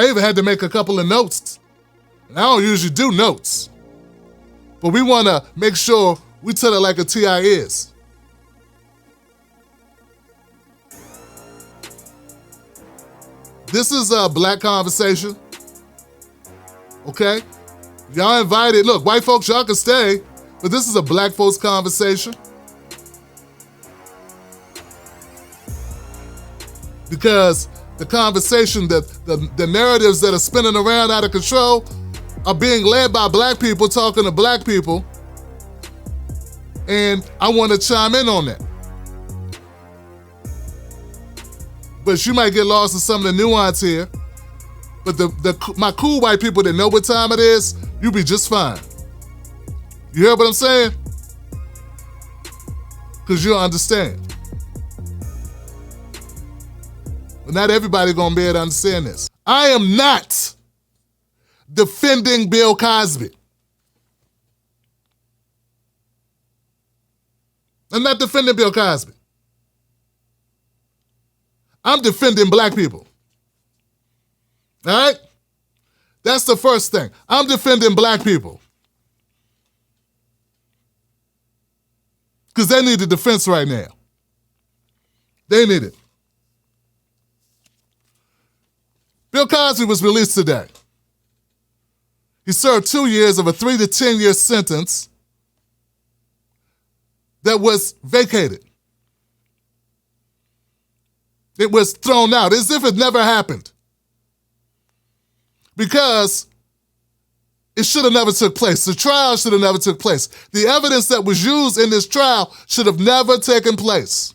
I even had to make a couple of notes. And I don't usually do notes. But we want to make sure we tell it like a T.I. is. This is a black conversation. Okay? Y'all invited. Look, white folks, y'all can stay. But this is a black folks conversation. Because the conversation, the narratives that are spinning around out of control are being led by black people talking to black people. And I want to chime in on that. But you might get lost in some of the nuance here. But my cool white people that know what time it is, you'll be just fine. You hear what I'm saying? Because you'll understand. But not everybody gonna be able to understand this. I am not defending Bill Cosby. I'm not defending Bill Cosby. I'm defending black people. All right? That's the first thing. I'm defending black people. Because they need a defense right now. They need it. Bill Cosby was released today. He served 2 years of a 3 to 10 year sentence that was vacated. It was thrown out as if it never happened. Because it should have never took place. The trial should have never took place. The evidence that was used in this trial should have never taken place.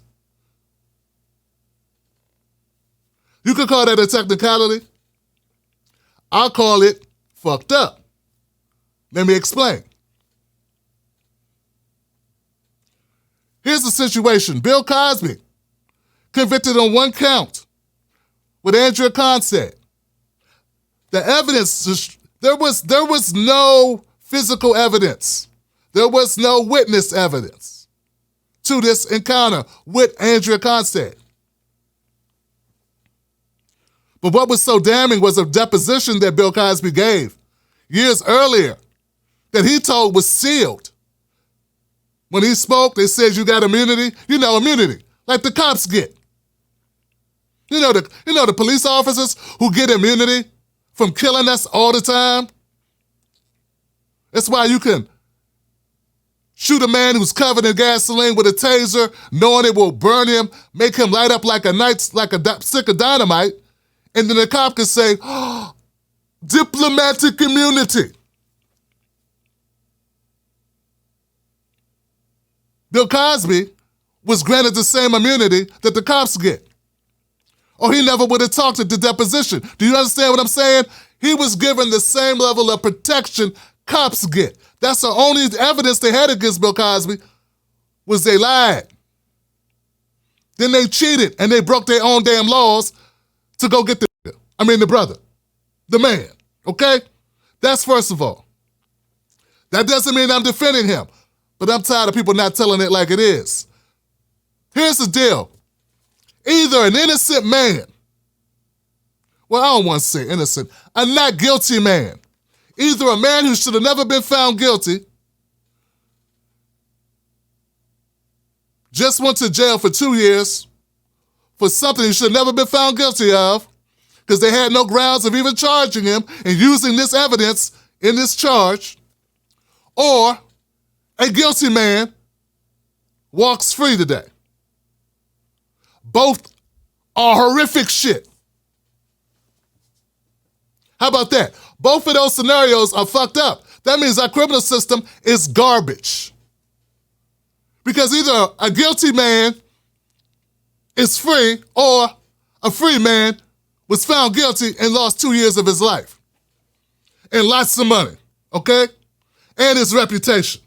You could call that a technicality. I'll call it fucked up. Let me explain. Here's the situation. Bill Cosby, convicted on 1 count with Andrea Constead. The evidence, there was no physical evidence. There was no witness evidence to this encounter with Andrea Constead. But what was so damning was a deposition that Bill Cosby gave years earlier that he told was sealed. When he spoke, they said you got immunity. You know, immunity, like the cops get. You know the police officers who get immunity from killing us all the time? That's why you can shoot a man who's covered in gasoline with a taser, knowing it will burn him, make him light up like a stick of dynamite, and then the cop can say, oh, diplomatic immunity. Bill Cosby was granted the same immunity that the cops get. Or he never would have talked at the deposition. Do you understand what I'm saying? He was given the same level of protection cops get. That's the only evidence they had against Bill Cosby was they lied. Then they cheated and they broke their own damn laws to go get the brother, the man, okay? That's first of all. That doesn't mean I'm defending him, but I'm tired of people not telling it like it is. Here's the deal. Either an innocent man, well, I don't want to say innocent, a not guilty man, either a man who should have never been found guilty, just went to jail for 2 years for something he should have never been found guilty of because they had no grounds of even charging him and using this evidence in this charge, or a guilty man walks free today. Both are horrific shit. How about that? Both of those scenarios are fucked up. That means our criminal system is garbage. Because either a guilty man is free or a free man was found guilty and lost 2 years of his life. And lots of money, okay? And his reputation.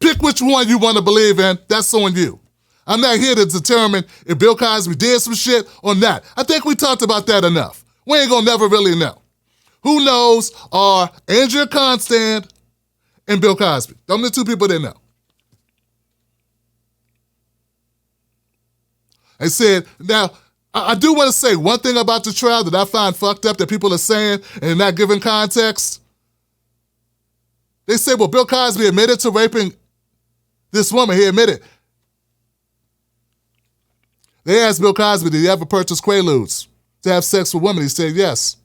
Pick which one you want to believe in, that's on you. I'm not here to determine if Bill Cosby did some shit or not. I think we talked about that enough. We ain't gonna never really know. Who knows are Andrea Constead and Bill Cosby. Them the two people that know. I said, now, I do want to say one thing about the trial that I find fucked up that people are saying and not giving context. They say, well, Bill Cosby admitted to raping this woman. He admitted. They asked Bill Cosby, did he ever purchase Quaaludes to have sex with women? He said yes.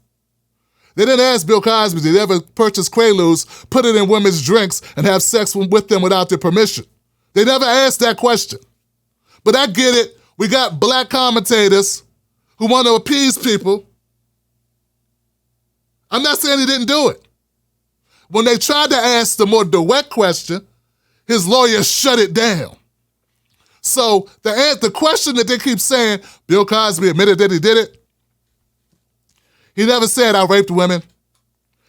They didn't ask Bill Cosby, did he ever purchase Quaaludes, put it in women's drinks, and have sex with them without their permission? They never asked that question. But I get it. We got black commentators who want to appease people. I'm not saying he didn't do it. When they tried to ask the more direct question, his lawyer shut it down. So the question that they keep saying, Bill Cosby admitted that he did it. He never said, I raped women.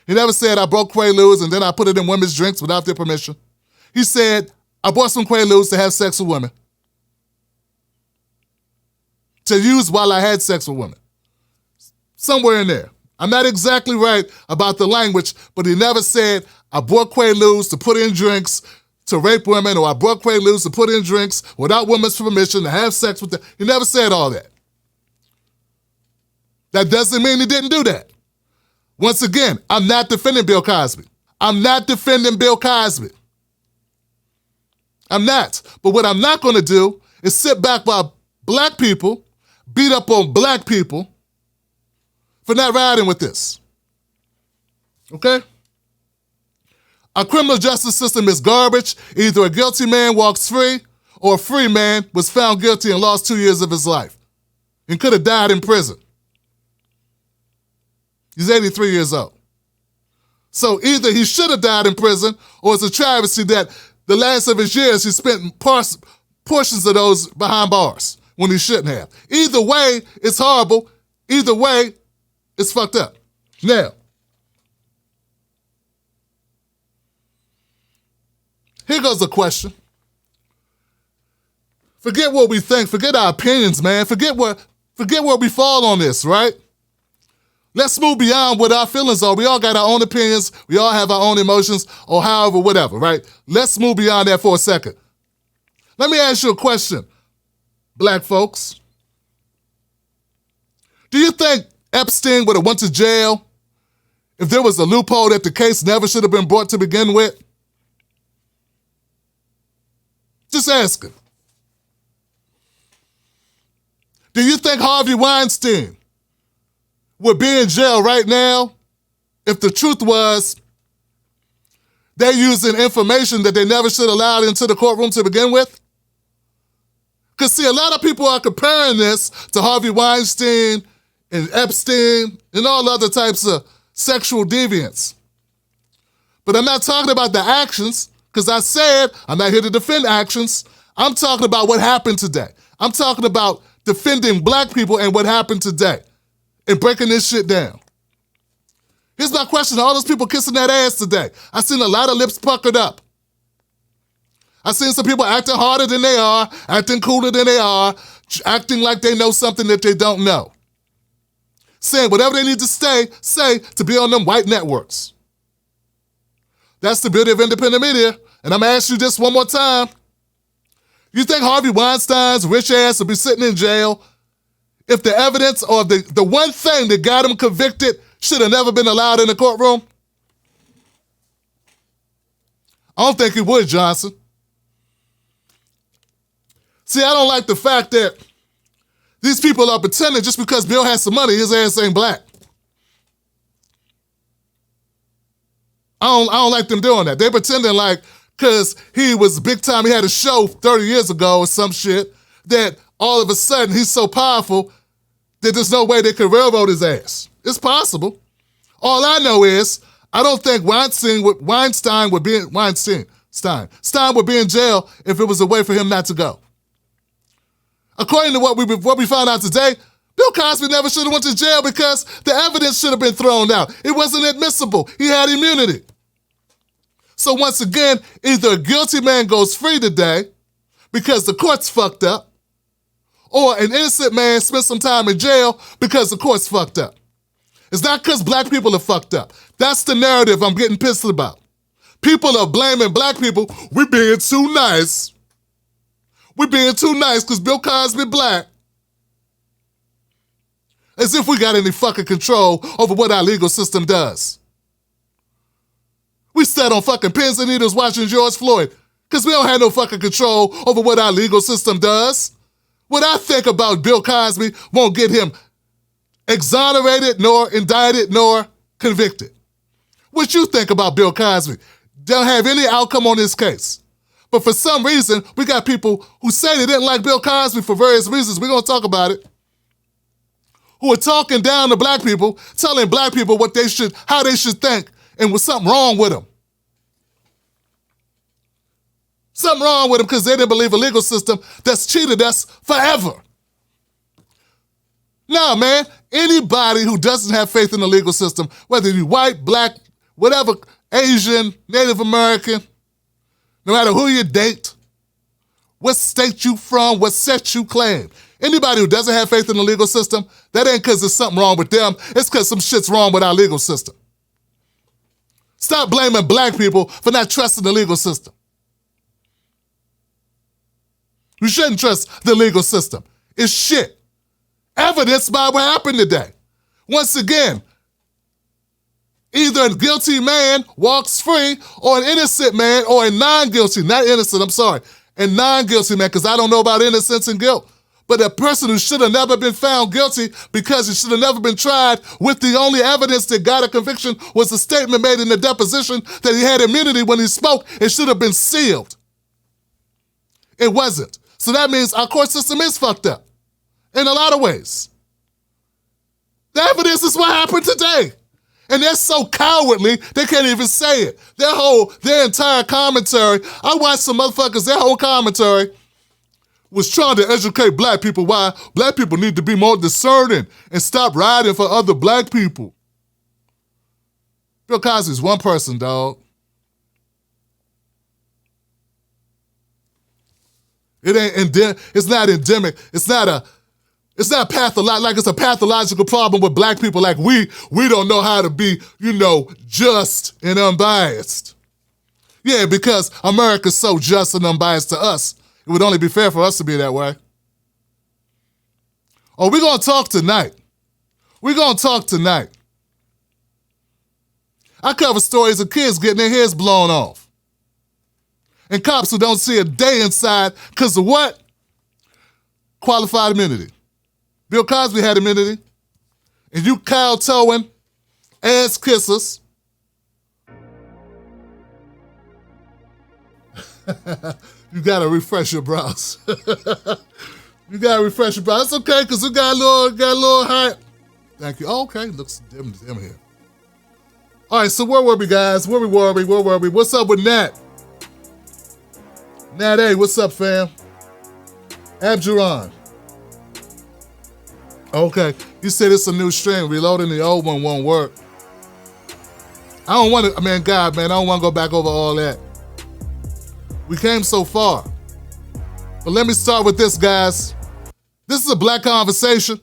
He never said, I broke Quaaludes and then I put it in women's drinks without their permission. He said, I bought some Quaaludes to have sex with women. To use while I had sex with women. Somewhere in there. I'm not exactly right about the language, but he never said, I bought Quaaludes to put in drinks to rape women, or I bought Quaaludes to put in drinks without women's permission to have sex with them. He never said all that. That doesn't mean he didn't do that. Once again, I'm not defending Bill Cosby. I'm not defending Bill Cosby. I'm not. But what I'm not going to do is sit back while black people beat up on black people for not riding with this. Okay? Our criminal justice system is garbage. Either a guilty man walks free or a free man was found guilty and lost 2 years of his life and could have died in prison. He's 83 years old. So either he should have died in prison or it's a travesty that the last of his years he spent portions of those behind bars when he shouldn't have. Either way, it's horrible. Either way, it's fucked up. Now, here goes a question. Forget what we think. Forget our opinions, man. Forget where we fall on this, right? Let's move beyond what our feelings are. We all got our own opinions. We all have our own emotions or however, whatever, right? Let's move beyond that for a second. Let me ask you a question, black folks. Do you think Epstein would have went to jail if there was a loophole that the case never should have been brought to begin with? Just asking. Do you think Harvey Weinstein would be in jail right now if the truth was they're using information that they never should have allowed into the courtroom to begin with? Because, see, a lot of people are comparing this to Harvey Weinstein and Epstein and all other types of sexual deviants. But I'm not talking about the actions, because I said I'm not here to defend actions. I'm talking about what happened today. I'm talking about defending black people and what happened today and breaking this shit down. Here's my question to all those people kissing that ass today. I seen a lot of lips puckered up. I seen some people acting harder than they are, acting cooler than they are, acting like they know something that they don't know. Saying whatever they need to say to be on them white networks. That's the beauty of independent media. And I'm gonna ask you this one more time. You think Harvey Weinstein's rich ass will be sitting in jail if the evidence or the one thing that got him convicted should have never been allowed in the courtroom? I don't think he would, Johnson. See, I don't like the fact that these people are pretending just because Bill has some money, his ass ain't black. I don't like them doing that. They're pretending like because he was big time, he had a show 30 years ago or some shit, that all of a sudden he's so powerful that there's no way they could railroad his ass. It's possible. All I know is I don't think Stein would be in jail if it was a way for him not to go. According to what we found out today, Bill Cosby never should have went to jail because the evidence should have been thrown out. It wasn't admissible. He had immunity. So once again, either a guilty man goes free today because the court's fucked up, or an innocent man spends some time in jail because the court's fucked up. It's not because black people are fucked up. That's the narrative I'm getting pissed about. People are blaming black people. We're being too nice. We're being too nice because Bill Cosby black. As if we got any fucking control over what our legal system does. We sat on fucking pins and needles watching George Floyd because we don't have no fucking control over what our legal system does. What I think about Bill Cosby won't get him exonerated, nor indicted, nor convicted. What you think about Bill Cosby don't have any outcome on this case. But for some reason, we got people who say they didn't like Bill Cosby for various reasons. We're going to talk about it. Who are talking down to black people, telling black people what they should, how they should think, and was something wrong with them. Something wrong with them because they didn't believe a legal system that's cheated us forever. Nah, man, anybody who doesn't have faith in the legal system, whether you're white, black, whatever, Asian, Native American, no matter who you date, what state you from, what sex you claim, anybody who doesn't have faith in the legal system, that ain't because there's something wrong with them, it's because some shit's wrong with our legal system. Stop blaming black people for not trusting the legal system. You shouldn't trust the legal system. It's shit. Evidenced by what happened today. Once again, either a guilty man walks free or an innocent man or a non-guilty, not innocent, I'm sorry, a non-guilty man, because I don't know about innocence and guilt, but a person who should have never been found guilty because he should have never been tried with the only evidence that got a conviction was a statement made in the deposition that he had immunity when he spoke. It should have been sealed. It wasn't. So that means our court system is fucked up in a lot of ways. The evidence is what happened today. And they're so cowardly, they can't even say it. Their entire commentary, I watched some motherfuckers, their whole commentary was trying to educate black people why black people need to be more discerning and stop riding for other black people. Bill Cosby's one person, dog. It's not endemic. It's not pathological, like it's a pathological problem with black people. Like we don't know how to be, just and unbiased. Yeah, because America's so just and unbiased to us. It would only be fair for us to be that way. Oh, we're going to talk tonight. I cover stories of kids getting their heads blown off. And cops who don't see a day inside because of what? Qualified immunity. Bill Cosby had immunity. And you cow-towing, ass kissers. You gotta refresh your brows. It's okay, because we got a little hype. Thank you. Oh, okay, looks dim here. All right, so where were we, guys? Where were we? What's up with Nat? Nat A, what's up, fam? Abjuron. Okay, you said it's a new string. Reloading the old one won't work. I don't want to, I don't want to go back over all that. We came so far. But let me start with this, guys. This is a black conversation.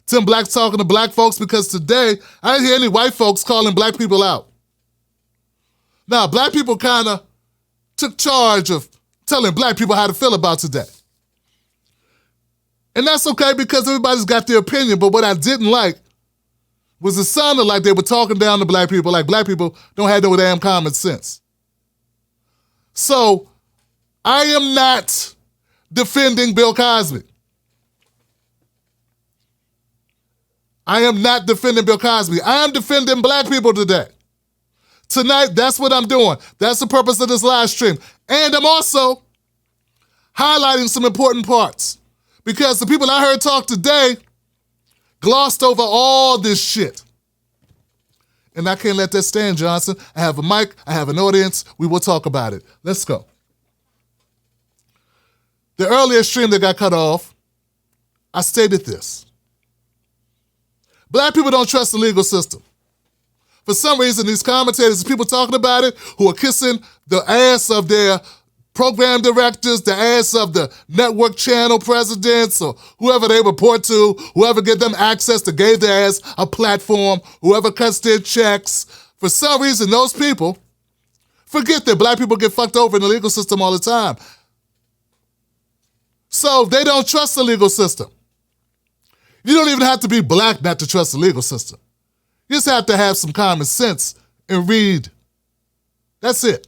Tim Black talking to black folks because today, I didn't hear any white folks calling black people out. Now, black people kind of took charge of telling black people how to feel about today. And that's okay because everybody's got their opinion, but what I didn't like was it sounded like they were talking down to black people like black people don't have no damn common sense. So, I am not defending Bill Cosby. I am not defending Bill Cosby. I am defending black people today. Tonight, that's what I'm doing. That's the purpose of this live stream. And I'm also highlighting some important parts because the people I heard talk today glossed over all this shit. And I can't let that stand, Johnson. I have a mic. I have an audience. We will talk about it. Let's go. The earlier stream that got cut off, I stated this. Black people don't trust the legal system. For some reason, these commentators, people talking about it, who are kissing the ass of their program directors, the ass of the network channel presidents, or whoever they report to, whoever get them access to gave their ass a platform, whoever cuts their checks. For some reason, those people forget that black people get fucked over in the legal system all the time. So they don't trust the legal system. You don't even have to be black not to trust the legal system. You just have to have some common sense and read. That's it.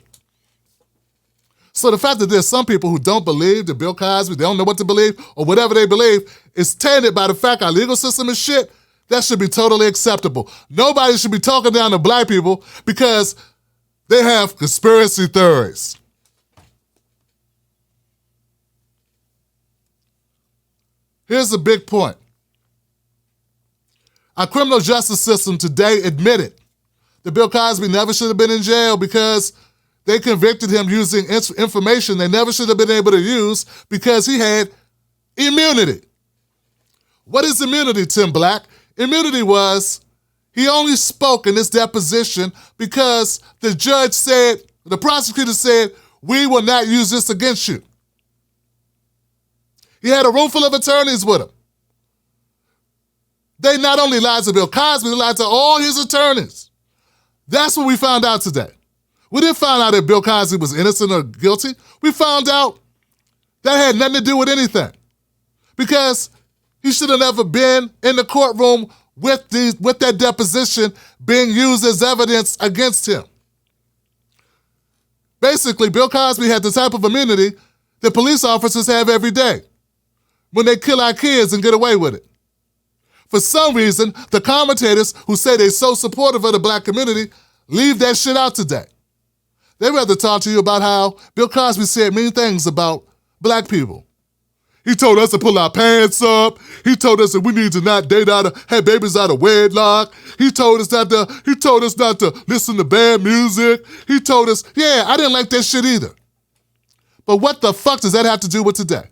So the fact that there's some people who don't believe that Bill Cosby, they don't know what to believe, or whatever they believe, is tainted by the fact our legal system is shit, that should be totally acceptable. Nobody should be talking down to black people because they have conspiracy theories. Here's the big point. Our criminal justice system today admitted that Bill Cosby never should have been in jail because they convicted him using information they never should have been able to use because he had immunity. What is immunity, Tim Black? Immunity was he only spoke in this deposition because the judge said, the prosecutor said, we will not use this against you. He had a room full of attorneys with him. They not only lied to Bill Cosby, they lied to all his attorneys. That's what we found out today. We didn't find out that Bill Cosby was innocent or guilty. We found out that had nothing to do with anything because he should have never been in the courtroom with that deposition being used as evidence against him. Basically, Bill Cosby had the type of immunity that police officers have every day when they kill our kids and get away with it. For some reason, the commentators who say they're so supportive of the black community leave that shit out today. They'd rather talk to you about how Bill Cosby said mean things about black people. He told us to pull our pants up. He told us that we need to not have babies out of wedlock. He told us not to listen to bad music. He told us, yeah, I didn't like that shit either. But what the fuck does that have to do with today?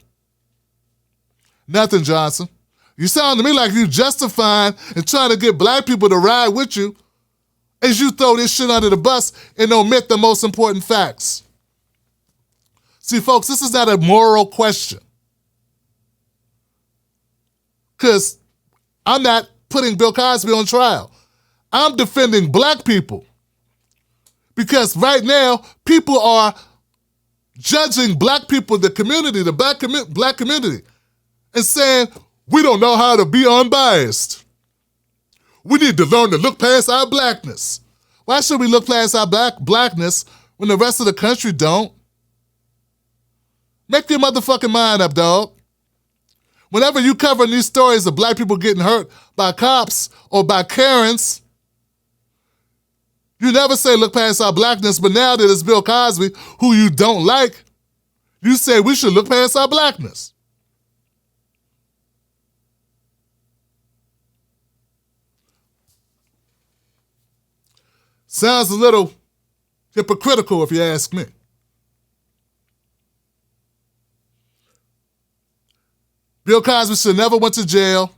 Nothing, Johnson. You sound to me like you justifying and trying to get black people to ride with you as you throw this shit under the bus and omit the most important facts. See, folks, this is not a moral question. Because I'm not putting Bill Cosby on trial. I'm defending black people. Because right now, people are judging black people, the community, the black community, and saying, we don't know how to be unbiased. We need to learn to look past our blackness. Why should we look past our blackness when the rest of the country don't? Make your motherfucking mind up, dog. Whenever you cover these stories of black people getting hurt by cops or by Karens, you never say look past our blackness, but now that it's Bill Cosby, who you don't like, you say we should look past our blackness. Sounds a little hypocritical if you ask me. Bill Cosby should never went to jail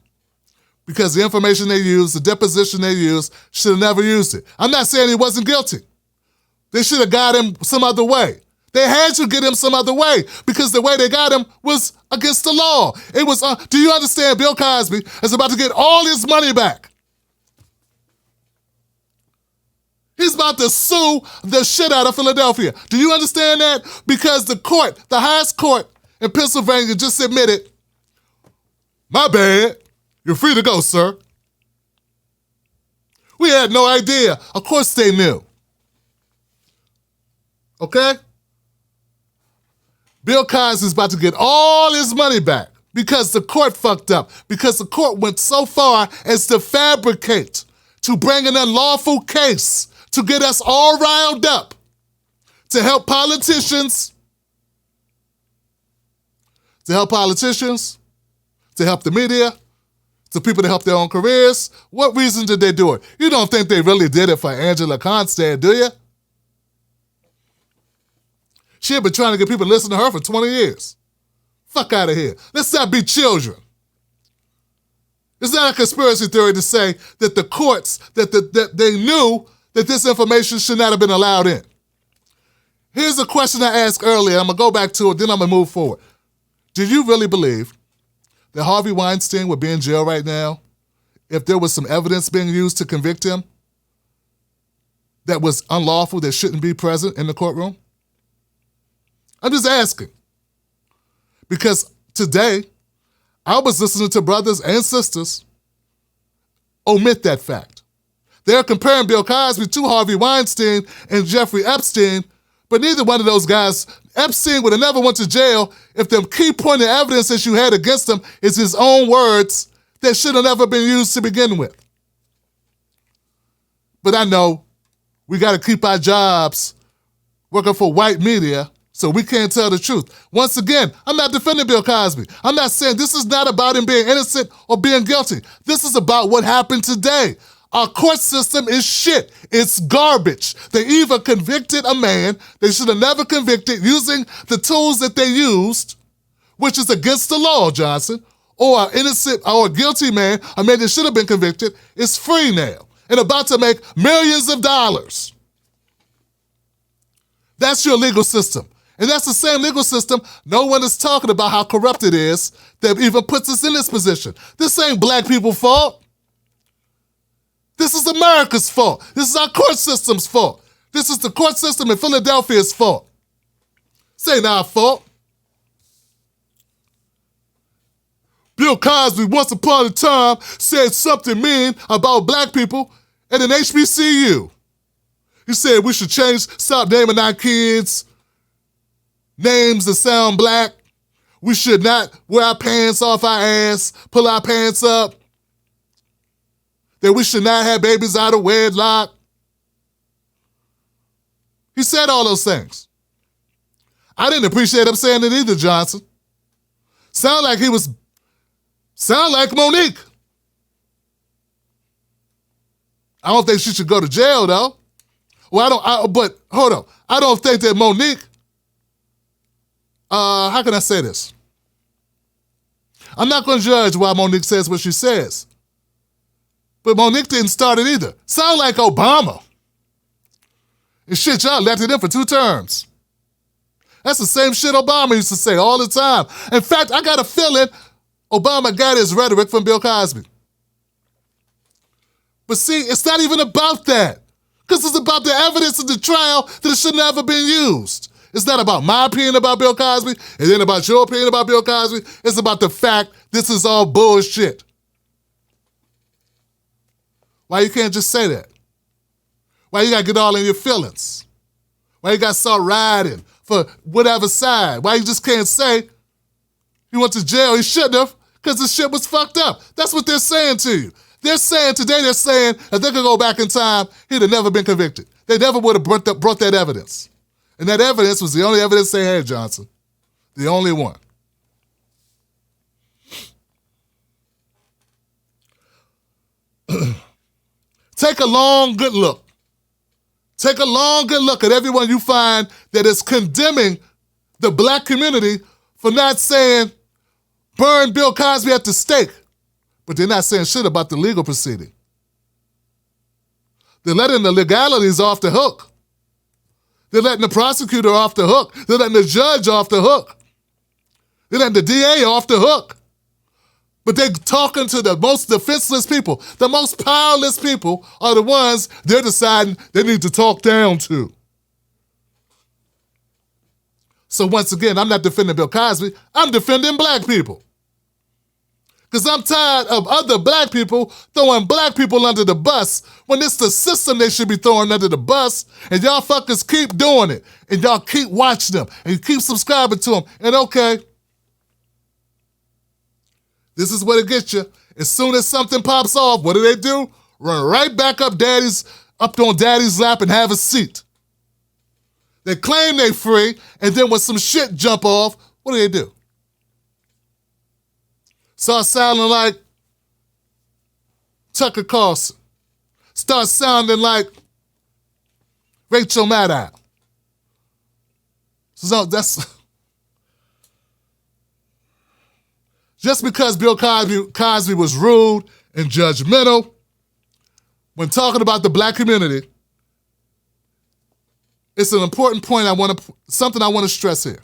because the information they used, the deposition they used, should have never used it. I'm not saying he wasn't guilty. They should have got him some other way. They had to get him some other way because the way they got him was against the law. It was, do you understand Bill Cosby is about to get all his money back? He's about to sue the shit out of Philadelphia. Do you understand that? Because the court, the highest court in Pennsylvania just admitted, my bad, you're free to go, sir. We had no idea. Of course they knew. Okay? Bill Cosby's about to get all his money back because the court fucked up, because the court went so far as to fabricate, to bring an unlawful case, to get us all riled up, to help politicians, to help the media, to people to help their own careers. What reason did they do it? You don't think they really did it for Angela Constand, do you? She had been trying to get people to listen to her for 20 years. Fuck out of here. Let's not be children. It's not a conspiracy theory to say that the courts, that they knew that this information should not have been allowed in. Here's a question I asked earlier. I'm going to go back to it, then I'm going to move forward. Do you really believe that Harvey Weinstein would be in jail right now if there was some evidence being used to convict him that was unlawful, that shouldn't be present in the courtroom? I'm just asking. Because today, I was listening to brothers and sisters omit that fact. They're comparing Bill Cosby to Harvey Weinstein and Jeffrey Epstein, but neither one of those guys, Epstein would have never went to jail if the key point of evidence that you had against him is his own words that should have never been used to begin with. But I know we got to keep our jobs working for white media, so we can't tell the truth. Once again, I'm not defending Bill Cosby. I'm not saying this is not about him being innocent or being guilty. This is about what happened today. Our court system is shit. It's garbage. They either convicted a man they should have never convicted using the tools that they used, which is against the law, Johnson, or an innocent or a guilty man, a man that should have been convicted, is free now and about to make millions of dollars. That's your legal system. And that's the same legal system no one is talking about how corrupt it is that even puts us in this position. This ain't black people's fault. This is America's fault. This is our court system's fault. This is the court system in Philadelphia's fault. This ain't our fault. Bill Cosby once upon a time said something mean about black people at an HBCU. He said we should stop naming our kids names that sound black. We should not wear our pants off our ass, pull our pants up. That we should not have babies out of wedlock. He said all those things. I didn't appreciate him saying it either, Johnson. Sound like Monique. I don't think she should go to jail, though. Well, but hold on. I don't think that Monique, how can I say this? I'm not going to judge why Monique says what she says. But Monique didn't start it either. Sound like Obama. And shit, y'all elected him for 2 terms. That's the same shit Obama used to say all the time. In fact, I got a feeling Obama got his rhetoric from Bill Cosby. But see, it's not even about that. Because it's about the evidence of the trial that it should never been used. It's not about my opinion about Bill Cosby, and then about your opinion about Bill Cosby. It's about the fact this is all bullshit. Why you can't just say that? Why you gotta get all in your feelings? Why you gotta start riding for whatever side? Why you just can't say he went to jail, he shouldn't have, because the shit was fucked up. That's what they're saying to you. They're saying if they could go back in time, he'd have never been convicted. They never would have brought that evidence. And that evidence was the only evidence they had, Johnson. The only one. Take a long, good look. Take a long, good look at everyone you find that is condemning the black community for not saying, burn Bill Cosby at the stake. But they're not saying shit about the legal proceeding. They're letting the legalities off the hook. They're letting the prosecutor off the hook. They're letting the judge off the hook. They're letting the DA off the hook. But they're talking to the most defenseless people. The most powerless people are the ones they're deciding they need to talk down to. So once again, I'm not defending Bill Cosby. I'm defending black people. Because I'm tired of other black people throwing black people under the bus when it's the system they should be throwing under the bus, and y'all fuckers keep doing it, and y'all keep watching them, and you keep subscribing to them, and okay, this is what it gets you. As soon as something pops off, what do? Run right back up on daddy's lap and have a seat. They claim they free, and then when some shit jump off, what do? Start sounding like Tucker Carlson. Start sounding like Rachel Maddow. So that's just because Bill Cosby was rude and judgmental when talking about the black community. It's an important point something I want to stress here.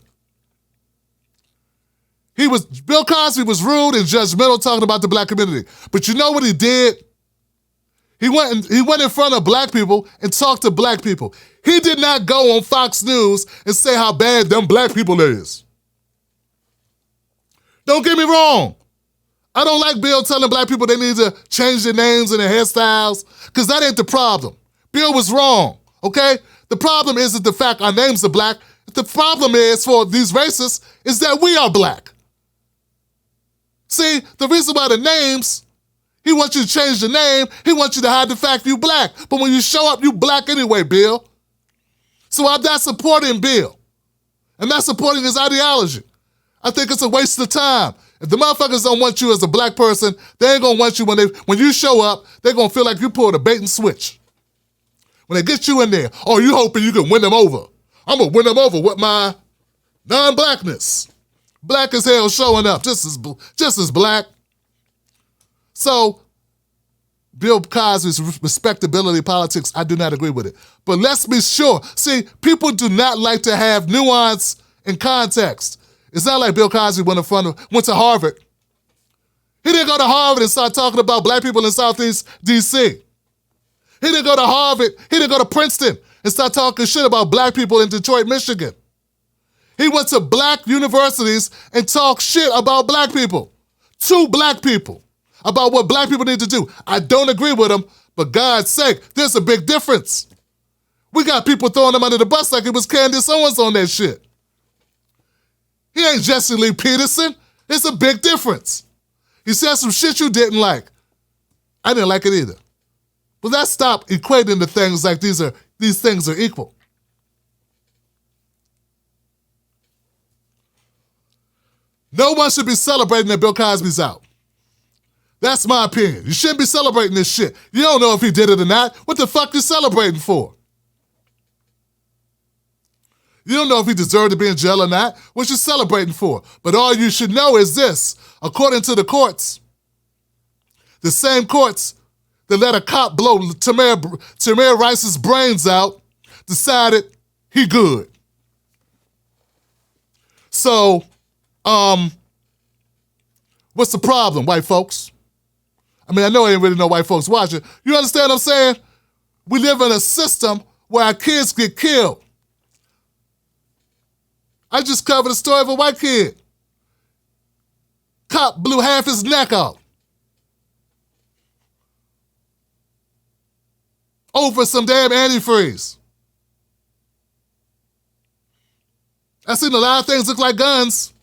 Bill Cosby was rude and judgmental talking about the black community. But you know what he did? He went in front of black people and talked to black people. He did not go on Fox News and say how bad them black people is. Don't get me wrong. I don't like Bill telling black people they need to change their names and their hairstyles, because that ain't the problem. Bill was wrong, okay? The problem isn't the fact our names are black. The problem is, for these racists, is that we are black. See, the reason why the names, he wants you to change the name, he wants you to hide the fact you black. But when you show up, you black anyway, Bill. So I'm not supporting Bill. I'm not supporting his ideology. I think it's a waste of time. If the motherfuckers don't want you as a black person, they ain't gonna want you when you show up, they're gonna feel like you pulled a bait and switch. When they get you in there, oh, you hoping you can win them over. I'm gonna win them over with my non-blackness. Black as hell showing up, just as black. So, Bill Cosby's respectability politics, I do not agree with it. But let's be sure. See, people do not like to have nuance and context. It's not like Bill Cosby went to Harvard. He didn't go to Harvard and start talking about black people in Southeast D.C. He didn't go to Harvard. He didn't go to Princeton and start talking shit about black people in Detroit, Michigan. He went to black universities and talked shit about black people. To black people. About what black people need to do. I don't agree with him, but God's sake, there's a big difference. We got people throwing him under the bus like it was Candace Owens on that shit. He ain't Jesse Lee Peterson. It's a big difference. He said some shit you didn't like. I didn't like it either. But let's stop equating the things like these things are equal. No one should be celebrating that Bill Cosby's out. That's my opinion. You shouldn't be celebrating this shit. You don't know if he did it or not. What the fuck you celebrating for? You don't know if he deserved to be in jail or not. What you celebrating for? But all you should know is this. According to the courts, the same courts that let a cop blow Tamir Rice's brains out decided he good. So, what's the problem, white folks? I mean, I know I ain't really no white folks watching. You understand what I'm saying? We live in a system where our kids get killed. I just covered a story of a white kid. Cop blew half his neck out. Over some damn antifreeze. I seen a lot of things look like guns.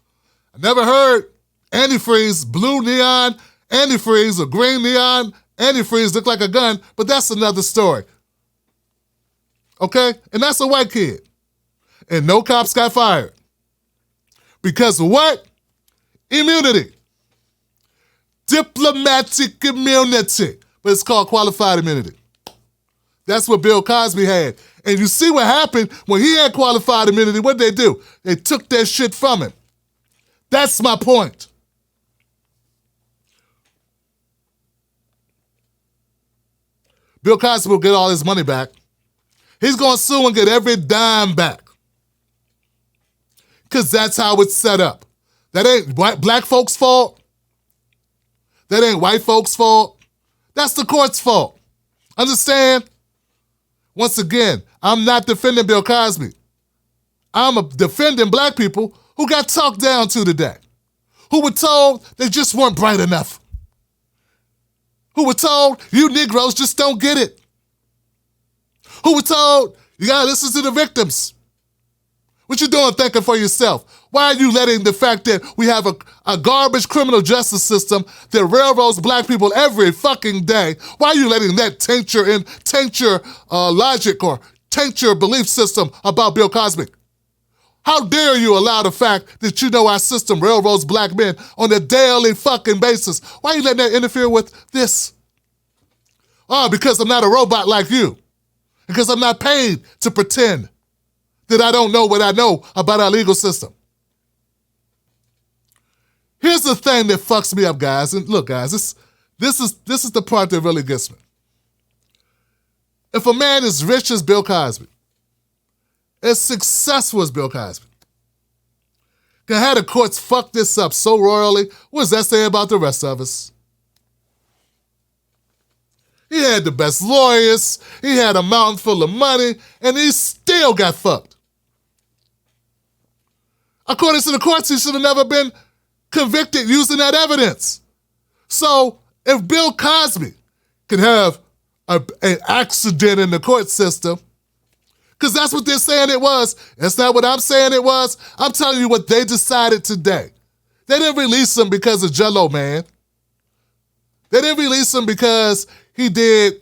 I never heard antifreeze, blue neon antifreeze or green neon antifreeze look like a gun, but that's another story. Okay? And that's a white kid. And no cops got fired. Because of what? Immunity. Diplomatic immunity. But it's called qualified immunity. That's what Bill Cosby had. And you see what happened when he had qualified immunity. What did they do? They took that shit from him. That's my point. Bill Cosby will get all his money back. He's going to sue and get every dime back. Because that's how it's set up. That ain't black folks' fault. That ain't white folks' fault. That's the court's fault. Understand? Once again, I'm not defending Bill Cosby. I'm defending black people who got talked down to today. Who were told they just weren't bright enough. Who were told, you Negroes just don't get it. Who were told, you gotta listen to the victims. What you doing thinking for yourself? Why are you letting the fact that we have a garbage criminal justice system that railroads black people every fucking day, why are you letting that taint your logic or taint your belief system about Bill Cosby? How dare you allow the fact that you know our system railroads black men on a daily fucking basis? Why are you letting that interfere with this? Oh, because I'm not a robot like you. Because I'm not paid to pretend that I don't know what I know about our legal system. Here's the thing that fucks me up, guys. And look, guys, this is the part that really gets me. If a man as rich as Bill Cosby, as successful as Bill Cosby, can have the courts fuck this up so royally, what does that say about the rest of us? He had the best lawyers, he had a mountain full of money, and he still got fucked. According to the courts, he should have never been convicted using that evidence. So if Bill Cosby can have an accident in the court system, because that's what they're saying it was. That's not what I'm saying it was. I'm telling you what they decided today. They didn't release him because of Jello Man. They didn't release him because he did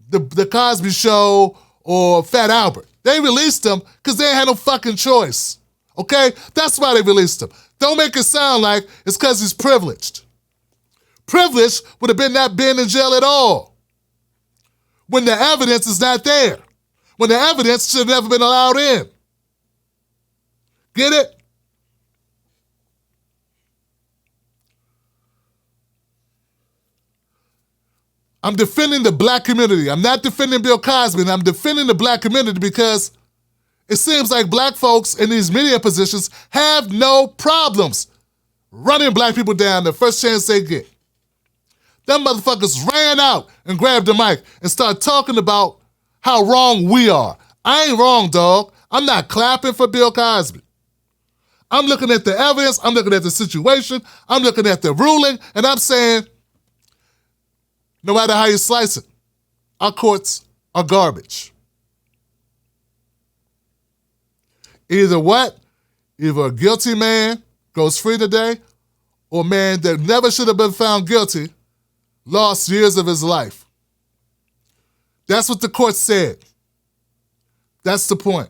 the Cosby Show or Fat Albert. They released him because they had no fucking choice. Okay? That's why they released him. Don't make it sound like it's because he's privileged. Privilege would have been not being in jail at all when the evidence is not there. When the evidence should have never been allowed in. Get it? I'm defending the black community. I'm not defending Bill Cosby. I'm defending the black community because it seems like black folks in these media positions have no problems running black people down the first chance they get. Them motherfuckers ran out and grabbed the mic and started talking about how wrong we are. I ain't wrong, dog. I'm not clapping for Bill Cosby. I'm looking at the evidence. I'm looking at the situation. I'm looking at the ruling, and I'm saying, no matter how you slice it, our courts are garbage. Either what? Either a guilty man goes free today, or a man that never should have been found guilty lost years of his life. That's what the court said. That's the point.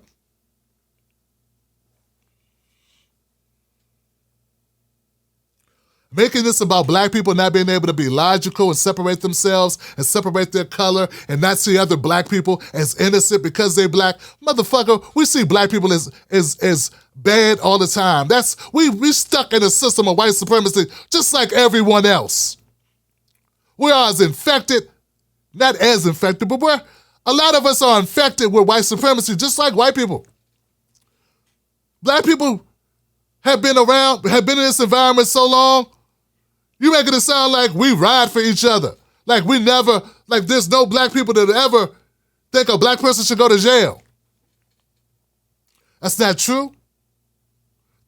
Making this about black people not being able to be logical and separate themselves and separate their color and not see other black people as innocent because they're black. Motherfucker, we see black people as bad all the time. We stuck in a system of white supremacy just like everyone else. We are as infected, not as infected, but a lot of us are infected with white supremacy just like white people. Black people have been around, have been in this environment so long, you making it sound like we ride for each other. Like there's no black people that ever think a black person should go to jail. That's not true.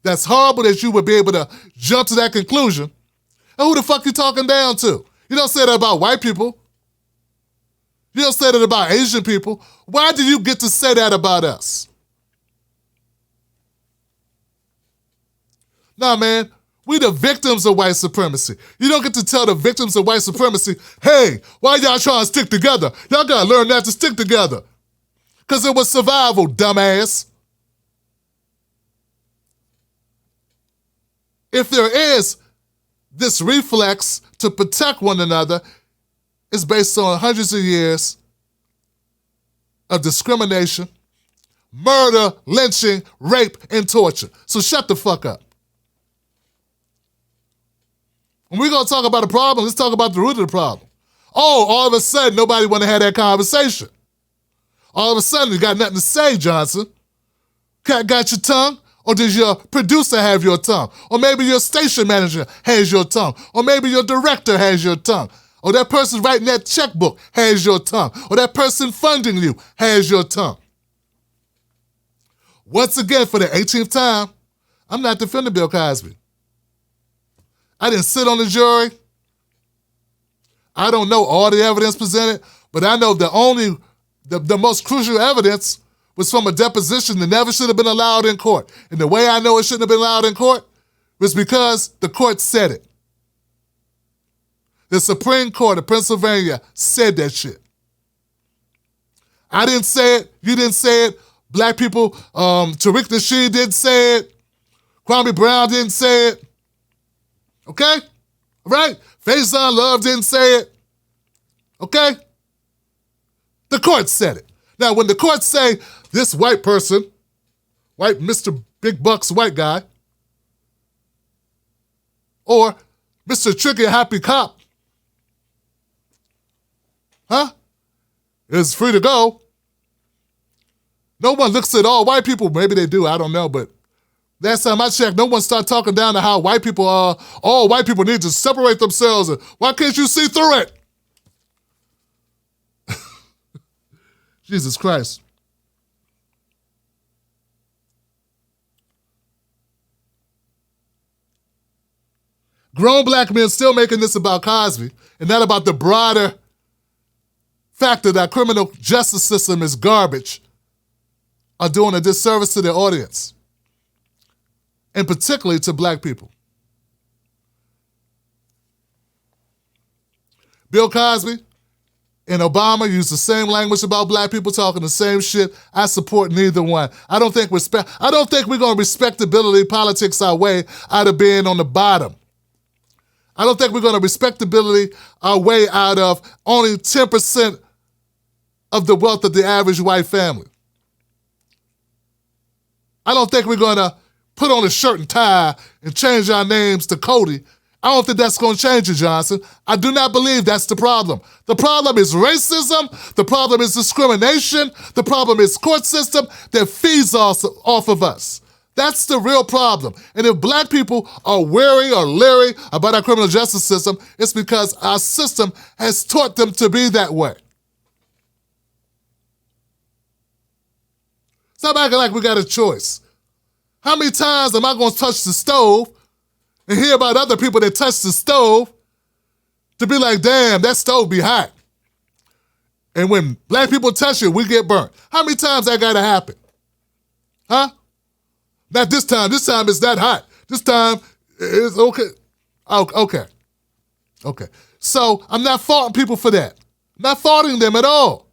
That's horrible that you would be able to jump to that conclusion. And who the fuck you talking down to? You don't say that about white people. You don't say that about Asian people. Why do you get to say that about us? Nah, man, we the victims of white supremacy. You don't get to tell the victims of white supremacy, hey, why y'all trying to stick together? Y'all gotta learn not to stick together. Because it was survival, dumbass. If there is this reflex to protect one another, it's based on hundreds of years of discrimination, murder, lynching, rape, and torture. So shut the fuck up. When we're going to talk about a problem, let's talk about the root of the problem. Oh, all of a sudden, nobody want to have that conversation. All of a sudden, you got nothing to say, Johnson. Got your tongue? Or does your producer have your tongue? Or maybe your station manager has your tongue. Or maybe your director has your tongue. Or that person writing that checkbook has your tongue. Or that person funding you has your tongue. Once again, for the 18th time, I'm not defending Bill Cosby. I didn't sit on the jury. I don't know all the evidence presented, but I know the most crucial evidence was from a deposition that never should have been allowed in court. And the way I know it shouldn't have been allowed in court was because the court said it. The Supreme Court of Pennsylvania said that shit. I didn't say it. You didn't say it. Black people, Tariq Nasheed didn't say it. Kwame Brown didn't say it. Okay? All right? Faison Love didn't say it. Okay? The court said it. Now, when the court say this white person, white Mr. Big Bucks white guy, or Mr. Tricky Happy Cop, is free to go, no one looks at all white people. Maybe they do, I don't know, but last time I checked, no one started talking down to how white people are. All white people need to separate themselves. Why can't you see through it? Jesus Christ. Grown black men still making this about Cosby and not about the broader factor that criminal justice system is garbage are doing a disservice to their audience, and particularly to black people. Bill Cosby and Obama use the same language about black people, talking the same shit. I support neither one. I don't think we're going to respectability politics our way out of being on the bottom. I don't think we're going to respectability our way out of only 10% of the wealth of the average white family. I don't think we're going to put on a shirt and tie and change our names to Cody. I don't think that's going to change it, Johnson. I do not believe that's the problem. The problem is racism. The problem is discrimination. The problem is court system that feeds off of us. That's the real problem. And if black people are wary or leery about our criminal justice system, it's because our system has taught them to be that way. Stop acting like we got a choice. How many times am I going to touch the stove and hear about other people that touch the stove to be like, damn, that stove be hot? And when black people touch it, we get burnt. How many times that got to happen? Huh? Not this time. This time it's that hot. This time it's okay. Oh, okay. So I'm not faulting people for that. I'm not faulting them at all.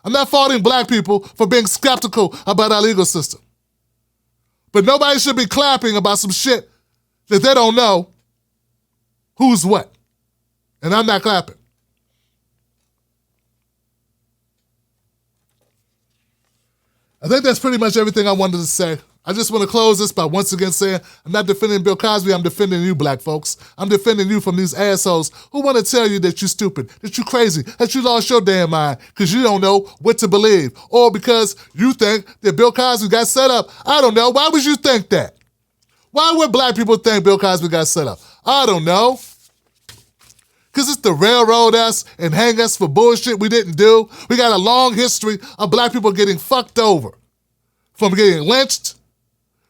I'm not faulting black people for being skeptical about our legal system. But nobody should be clapping about some shit that they don't know who's what. And I'm not clapping. I think that's pretty much everything I wanted to say. I just want to close this by once again saying I'm not defending Bill Cosby, I'm defending you, black folks. I'm defending you from these assholes who want to tell you that you're stupid, that you're crazy, that you lost your damn mind because you don't know what to believe, or because you think that Bill Cosby got set up. I don't know. Why would you think that? Why would black people think Bill Cosby got set up? I don't know. Because it's to railroad us and hang us for bullshit we didn't do. We got a long history of black people getting fucked over, from getting lynched.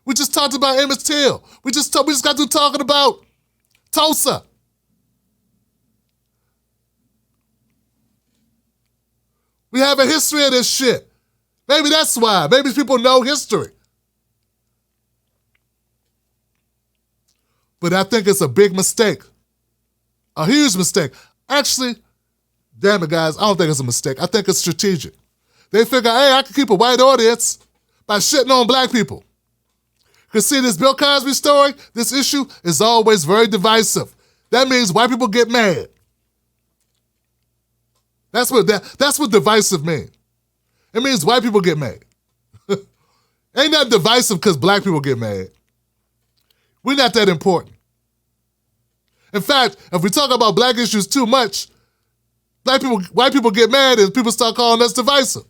We just talked about Emmett Till. We just got through talking about Tulsa. We have a history of this shit. Maybe that's why. Maybe people know history. But I think it's a big mistake. A huge mistake. Actually, damn it, guys, I don't think it's a mistake. I think it's strategic. They figure, hey, I can keep a white audience by shitting on black people. Because see, this Bill Cosby story, this issue is always very divisive. That means white people get mad. That's what divisive means. It means white people get mad. Ain't that divisive because black people get mad. We're not that important. In fact, if we talk about black issues too much, white people get mad and people start calling us divisive.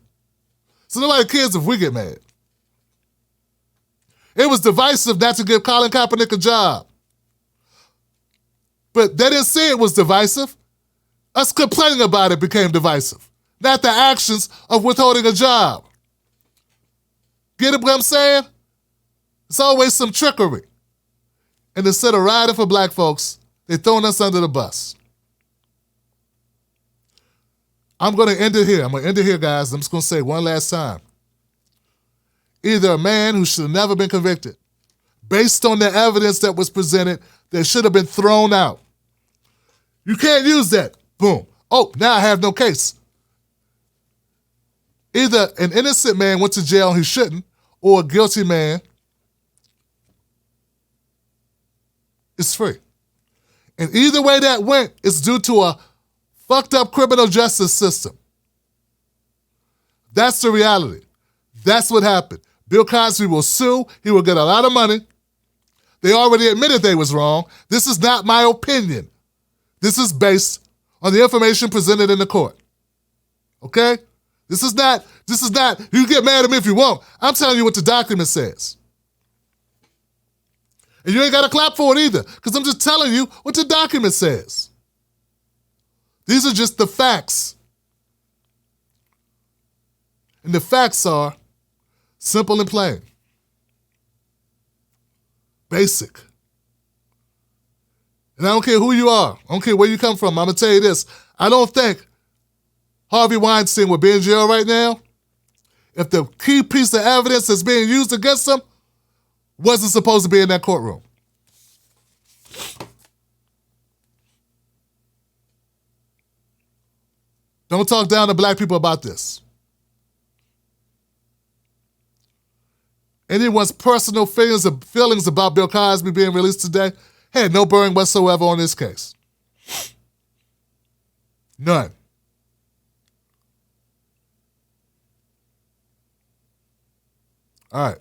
So nobody cares if we get mad. It was divisive not to give Colin Kaepernick a job. But they didn't say it was divisive. Us complaining about it became divisive, not the actions of withholding a job. Get it what I'm saying? It's always some trickery. And instead of riding for black folks, they're throwing us under the bus. I'm going to end it here. Guys. I'm just going to say one last time. Either a man who should have never been convicted, based on the evidence that was presented, that should have been thrown out. You can't use that. Boom. Oh, now I have no case. Either an innocent man went to jail and he shouldn't, or a guilty man is free. And either way that went, it's due to a fucked up criminal justice system. That's the reality. That's what happened. Bill Cosby will sue. He will get a lot of money. They already admitted they was wrong. This is not my opinion. This is based on the information presented in the court. Okay? This is not, you get mad at me if you want. I'm telling you what the document says. And you ain't got to clap for it either, because I'm just telling you what the document says. These are just the facts. And the facts are simple and plain. Basic. And I don't care who you are. I don't care where you come from. I'm going to tell you this. I don't think Harvey Weinstein would be in jail right now if the key piece of evidence that's being used against him wasn't supposed to be in that courtroom. Don't talk down to black people about this. Anyone's personal feelings about Bill Cosby being released today had no bearing whatsoever on this case. None. All right.